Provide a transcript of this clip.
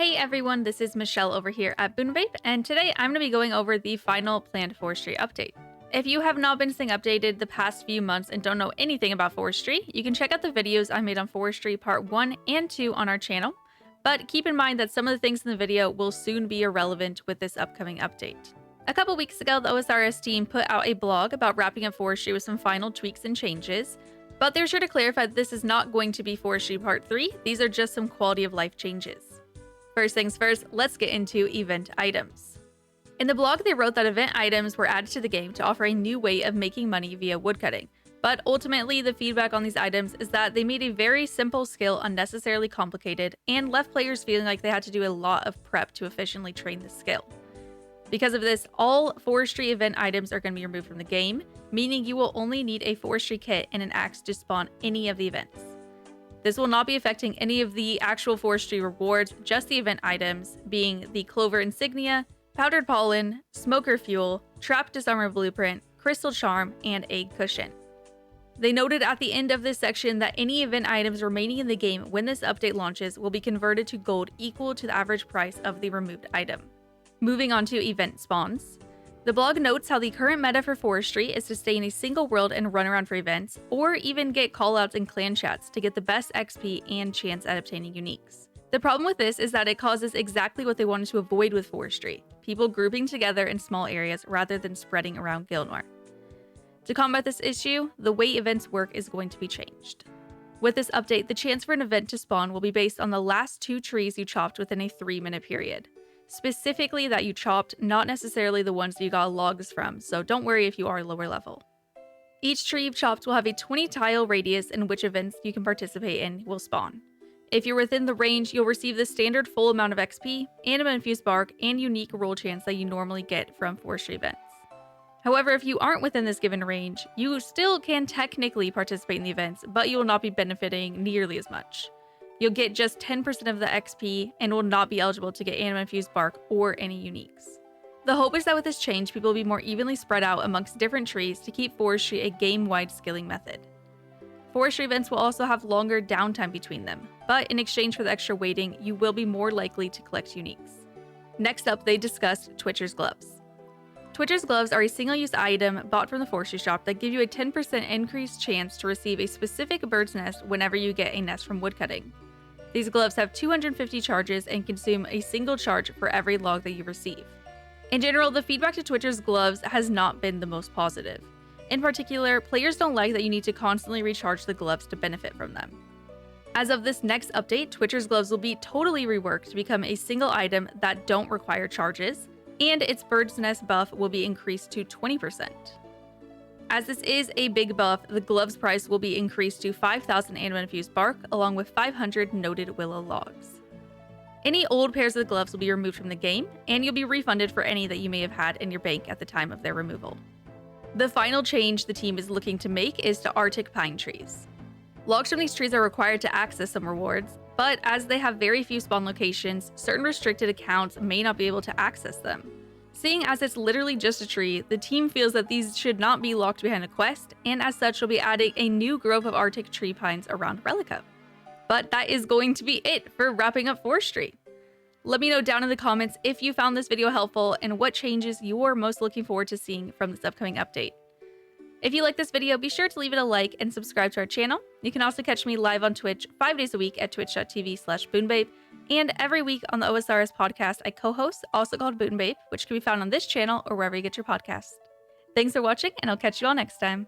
Hey everyone, this is Michelle over here at Bunebape, and today I'm going to be going over the final planned forestry update. If you have not been staying updated the past few months and don't know anything about forestry, you can check out the videos I made on forestry part 1 and 2 on our channel, but keep in mind that some of the things in the video will soon be irrelevant with this upcoming update. A couple weeks ago, the OSRS team put out a blog about wrapping up forestry with some final tweaks and changes, but they're sure to clarify that this is not going to be forestry part 3, these are just some quality of life changes. First things first, let's get into event items. In the blog, they wrote that event items were added to the game to offer a new way of making money via woodcutting. But ultimately, the feedback on these items is that they made a very simple skill unnecessarily complicated and left players feeling like they had to do a lot of prep to efficiently train the skill. Because of this, all forestry event items are going to be removed from the game, meaning you will only need a forestry kit and an axe to spawn any of the events. This will not be affecting any of the actual forestry rewards, just the event items, being the clover insignia, powdered pollen, smoker fuel, trap disarmor blueprint, crystal charm, and egg cushion. They noted at the end of this section that any event items remaining in the game when this update launches will be converted to gold equal to the average price of the removed item. Moving on to event spawns. The blog notes how the current meta for forestry is to stay in a single world and run around for events, or even get callouts in clan chats to get the best XP and chance at obtaining uniques. The problem with this is that it causes exactly what they wanted to avoid with forestry, people grouping together in small areas rather than spreading around Gilnor. To combat this issue, the way events work is going to be changed. With this update, the chance for an event to spawn will be based on the last 2 trees you chopped within a 3-minute period. Specifically that you chopped, not necessarily the ones that you got logs from, so don't worry if you are lower level. Each tree you've chopped will have a 20 tile radius in which events you can participate in will spawn. If you're within the range, you'll receive the standard full amount of XP, animal infused bark, and unique roll chance that you normally get from forestry events. However, if you aren't within this given range, you still can technically participate in the events, but you will not be benefiting nearly as much. You'll get just 10% of the XP and will not be eligible to get animal infused bark or any uniques. The hope is that with this change, people will be more evenly spread out amongst different trees to keep forestry a game-wide skilling method. Forestry events will also have longer downtime between them, but in exchange for the extra waiting, you will be more likely to collect uniques. Next up, they discussed Twitcher's Gloves. Twitcher's Gloves are a single-use item bought from the forestry shop that give you a 10% increased chance to receive a specific bird's nest whenever you get a nest from woodcutting. These gloves have 250 charges and consume a single charge for every log that you receive. In general, the feedback to Twitcher's Gloves has not been the most positive. In particular, players don't like that you need to constantly recharge the gloves to benefit from them. As of this next update, Twitcher's Gloves will be totally reworked to become a single item that don't require charges, and its bird's nest buff will be increased to 20%. As this is a big buff, the gloves price will be increased to 5,000 animal infused bark along with 500 noted willow logs. Any old pairs of the gloves will be removed from the game, and you'll be refunded for any that you may have had in your bank at the time of their removal. The final change the team is looking to make is to Artic pine trees. Logs from these trees are required to access some rewards, but as they have very few spawn locations, certain restricted accounts may not be able to access them. Seeing as it's literally just a tree, the team feels that these should not be locked behind a quest, and as such will be adding a new grove of Arctic tree pines around Relica. But that is going to be it for wrapping up forestry. Let me know down in the comments if you found this video helpful and what changes you're most looking forward to seeing from this upcoming update. If you like this video, be sure to leave it a like and subscribe to our channel. You can also catch me live on Twitch 5 days a week at twitch.tv/Bunebape, and every week on the OSRS podcast I co-host, also called Bunebape, which can be found on this channel or wherever you get your podcasts. Thanks for watching, and I'll catch you all next time.